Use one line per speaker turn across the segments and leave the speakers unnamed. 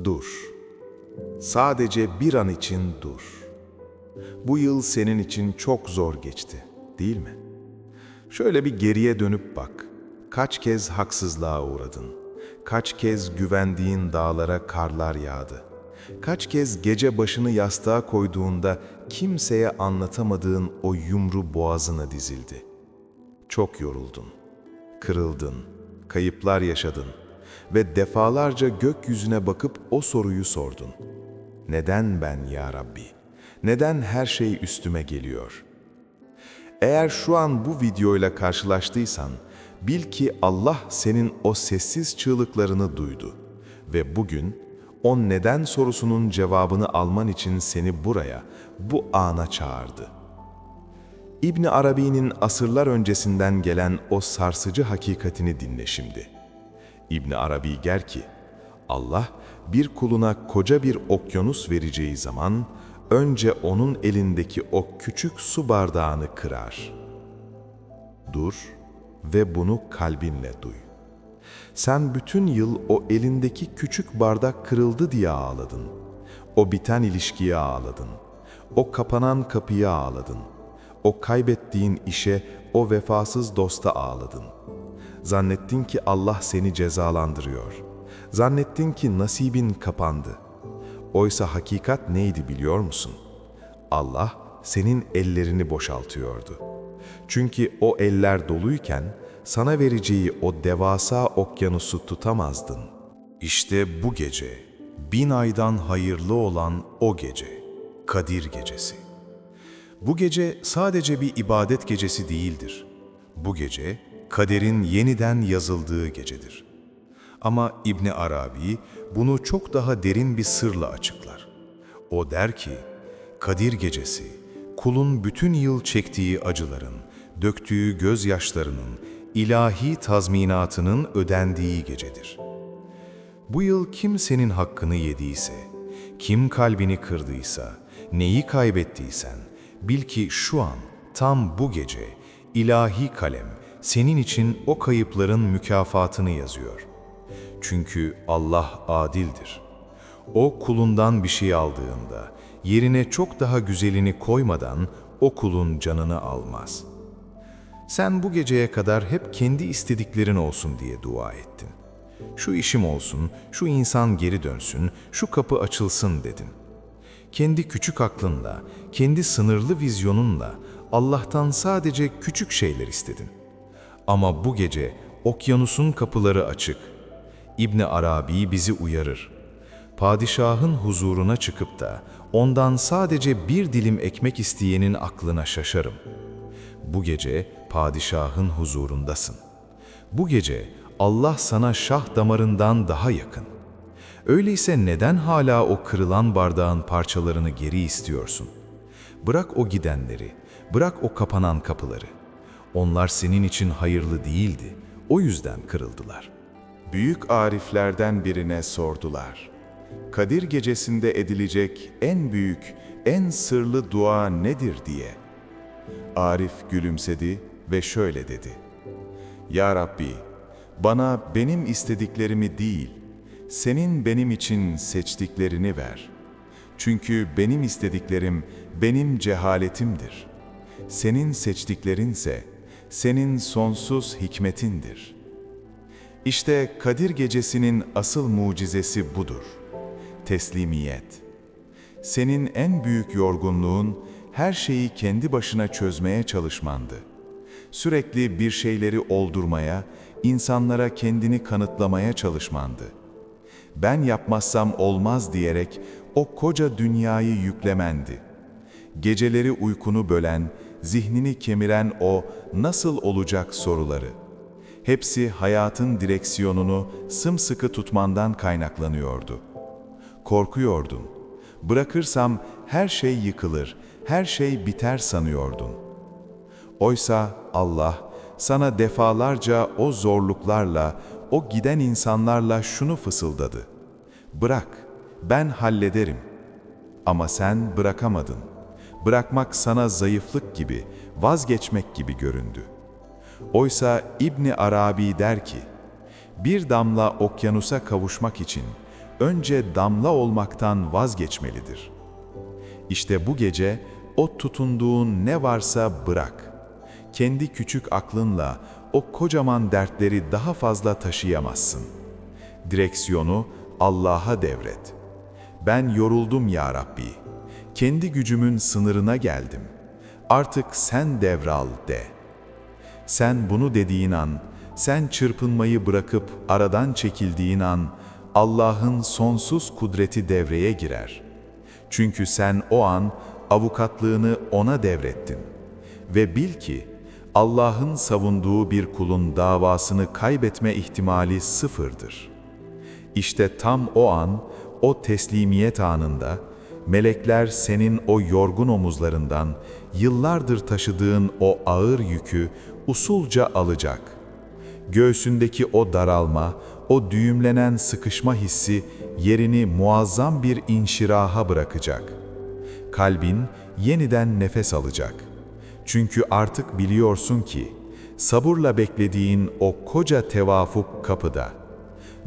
Dur. Sadece bir an için dur. Bu yıl senin için çok zor geçti, değil mi? Şöyle bir geriye dönüp bak. Kaç kez haksızlığa uğradın? Kaç kez güvendiğin dağlara karlar yağdı? Kaç kez gece başını yastığa koyduğunda kimseye anlatamadığın o yumru boğazına dizildi? Çok yoruldun, kırıldın, kayıplar yaşadın ve defalarca gökyüzüne bakıp o soruyu sordun. Neden ben ya Rabbi? Neden her şey üstüme geliyor? Eğer şu an bu videoyla karşılaştıysan, bil ki Allah senin o sessiz çığlıklarını duydu ve bugün o neden sorusunun cevabını alman için seni buraya, bu ana çağırdı. İbn Arabi'nin asırlar öncesinden gelen o sarsıcı hakikatini dinle şimdi. İbn Arabi der ki, Allah bir kuluna koca bir okyanus vereceği zaman, önce onun elindeki o küçük su bardağını kırar. Dur ve bunu kalbinle duy. Sen bütün yıl o elindeki küçük bardak kırıldı diye ağladın. O biten ilişkiye ağladın. O kapanan kapıya ağladın. O kaybettiğin işe, o vefasız dosta ağladın. Zannettin ki Allah seni cezalandırıyor. Zannettin ki nasibin kapandı. Oysa hakikat neydi biliyor musun? Allah senin ellerini boşaltıyordu. Çünkü o eller doluyken sana vereceği o devasa okyanusu tutamazdın. İşte bu gece, 1000 aydan hayırlı olan o gece, Kadir Gecesi. Bu gece sadece bir ibadet gecesi değildir. Bu gece, kaderin yeniden yazıldığı gecedir. Ama İbn Arabi bunu çok daha derin bir sırla açıklar. O der ki, Kadir Gecesi, kulun bütün yıl çektiği acıların, döktüğü gözyaşlarının, ilahi tazminatının ödendiği gecedir. Bu yıl kim senin hakkını yediyse, kim kalbini kırdıysa, neyi kaybettiysen, bil ki şu an, tam bu gece, ilahi kalem senin için o kayıpların mükafatını yazıyor. Çünkü Allah adildir. O kulundan bir şey aldığında, yerine çok daha güzelini koymadan o kulun canını almaz. Sen bu geceye kadar hep kendi istediklerin olsun diye dua ettin. Şu işim olsun, şu insan geri dönsün, şu kapı açılsın dedin. Kendi küçük aklınla, kendi sınırlı vizyonunla Allah'tan sadece küçük şeyler istedin. Ama bu gece okyanusun kapıları açık. İbn Arabi bizi uyarır. Padişahın huzuruna çıkıp da ondan sadece bir dilim ekmek isteyenin aklına şaşarım. Bu gece padişahın huzurundasın. Bu gece Allah sana şah damarından daha yakın. Öyleyse neden hala o kırılan bardağın parçalarını geri istiyorsun? Bırak o gidenleri, bırak o kapanan kapıları. Onlar senin için hayırlı değildi, o yüzden kırıldılar.
Büyük ariflerden birine sordular. Kadir Gecesi'nde edilecek en büyük, en sırlı dua nedir diye. Arif gülümsedi ve şöyle dedi. Ya Rabbi, bana benim istediklerimi değil, senin benim için seçtiklerini ver. Çünkü benim istediklerim benim cehaletimdir. Senin seçtiklerinse senin sonsuz hikmetindir. İşte Kadir Gecesi'nin asıl mucizesi budur. Teslimiyet. Senin en büyük yorgunluğun her şeyi kendi başına çözmeye çalışmandı. Sürekli bir şeyleri oldurmaya, insanlara kendini kanıtlamaya çalışmandı. Ben yapmazsam olmaz diyerek o koca dünyayı yüklemendi. Geceleri uykunu bölen, zihnini kemiren o nasıl olacak soruları. Hepsi hayatın direksiyonunu sımsıkı tutmandan kaynaklanıyordu. Korkuyordun. Bırakırsam her şey yıkılır, her şey biter sanıyordun. Oysa Allah sana defalarca o zorluklarla, o giden insanlarla şunu fısıldadı. Bırak, ben hallederim. Ama sen bırakamadın. Bırakmak sana zayıflık gibi, vazgeçmek gibi göründü. Oysa İbn Arabi der ki, bir damla okyanusa kavuşmak için önce damla olmaktan vazgeçmelidir. İşte bu gece o tutunduğun ne varsa bırak. Kendi küçük aklınla o kocaman dertleri daha fazla taşıyamazsın. Direksiyonu Allah'a devret. Ben yoruldum ya Rabbi. Kendi gücümün sınırına geldim. Artık sen devral de. Sen bunu dediğin an, sen çırpınmayı bırakıp aradan çekildiğin an, Allah'ın sonsuz kudreti devreye girer. Çünkü sen o an avukatlığını ona devrettin. Ve bil ki, Allah'ın savunduğu bir kulun davasını kaybetme ihtimali sıfırdır. İşte tam o an, o teslimiyet anında, melekler senin o yorgun omuzlarından, yıllardır taşıdığın o ağır yükü usulca alacak. Göğsündeki o daralma, o düğümlenen sıkışma hissi yerini muazzam bir inşiraha bırakacak. Kalbin yeniden nefes alacak. Çünkü artık biliyorsun ki, sabırla beklediğin o koca tevafuk kapıda.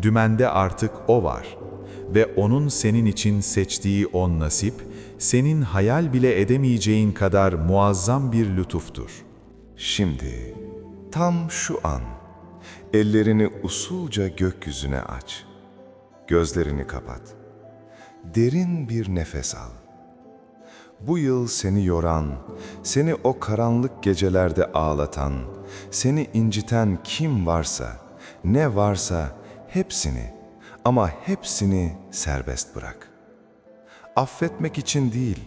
Dümende artık o var ve onun senin için seçtiği o nasip, senin hayal bile edemeyeceğin kadar muazzam bir lütuftur.
Şimdi, tam şu an, ellerini usulca gökyüzüne aç. Gözlerini kapat. Derin bir nefes al. Bu yıl seni yoran, seni o karanlık gecelerde ağlatan, seni inciten kim varsa, ne varsa hepsini, ama hepsini serbest bırak. Affetmek için değil,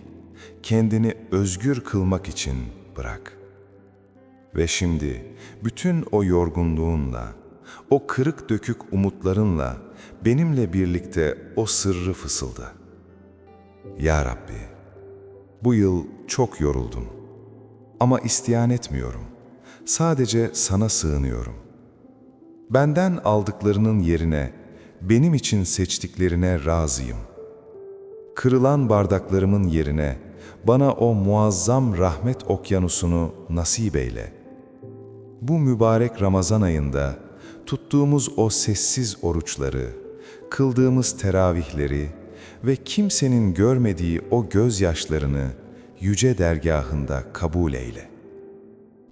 kendini özgür kılmak için bırak. Ve şimdi bütün o yorgunluğunla, o kırık dökük umutlarınla benimle birlikte o sırrı fısılda. Ya Rabbi, bu yıl çok yoruldum ama isyan etmiyorum. Sadece sana sığınıyorum. Benden aldıklarının yerine benim için seçtiklerine razıyım. Kırılan bardaklarımın yerine bana o muazzam rahmet okyanusunu nasip eyle. Bu mübarek Ramazan ayında tuttuğumuz o sessiz oruçları, kıldığımız teravihleri ve kimsenin görmediği o gözyaşlarını yüce dergahında kabul eyle.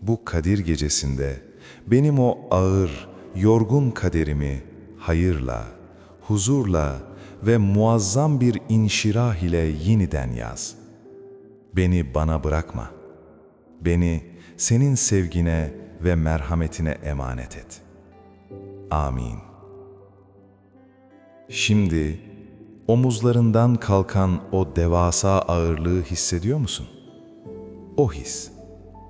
Bu Kadir gecesinde benim o ağır, yorgun kaderimi hayırla, huzurla ve muazzam bir inşirah ile yeniden yaz. Beni bana bırakma. Beni senin sevgine ve merhametine emanet et. Amin. Şimdi omuzlarından kalkan o devasa ağırlığı hissediyor musun? O his,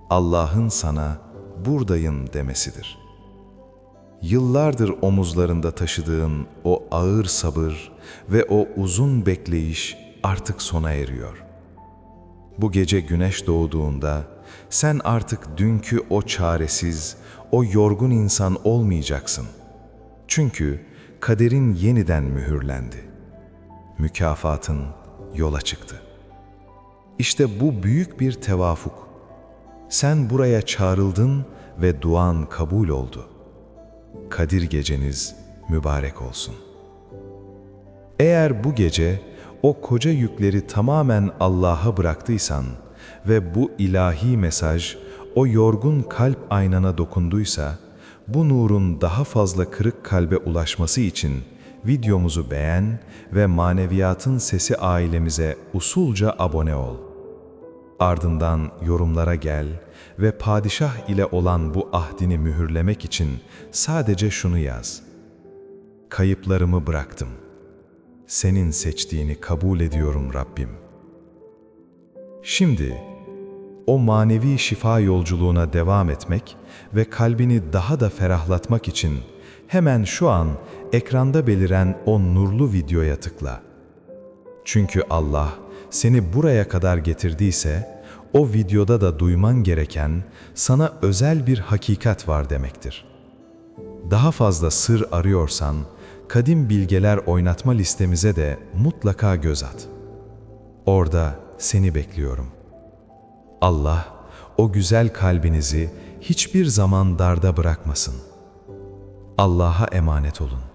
Allah'ın sana buradayım demesidir. Yıllardır omuzlarında taşıdığın o ağır sabır ve o uzun bekleyiş artık sona eriyor. Bu gece güneş doğduğunda sen artık dünkü o çaresiz, o yorgun insan olmayacaksın. Çünkü kaderin yeniden mühürlendi. Mükafatın yola çıktı. İşte bu büyük bir tevafuk. Sen buraya çağrıldın ve duan kabul oldu. Kadir geceniz mübarek olsun. Eğer bu gece o koca yükleri tamamen Allah'a bıraktıysan ve bu ilahi mesaj o yorgun kalp aynana dokunduysa, bu nurun daha fazla kırık kalbe ulaşması için videomuzu beğen ve Maneviyatın Sesi ailemize usulca abone ol. Ardından yorumlara gel ve padişah ile olan bu ahdini mühürlemek için sadece şunu yaz. Kayıplarımı bıraktım. Senin seçtiğini kabul ediyorum Rabbim. Şimdi o manevi şifa yolculuğuna devam etmek ve kalbini daha da ferahlatmak için hemen şu an ekranda beliren o nurlu videoya tıkla. Çünkü Allah seni buraya kadar getirdiyse, o videoda da duyman gereken sana özel bir hakikat var demektir. Daha fazla sır arıyorsan, kadim bilgeler oynatma listemize de mutlaka göz at. Orada seni bekliyorum. Allah, o güzel kalbinizi hiçbir zaman darda bırakmasın. Allah'a emanet olun.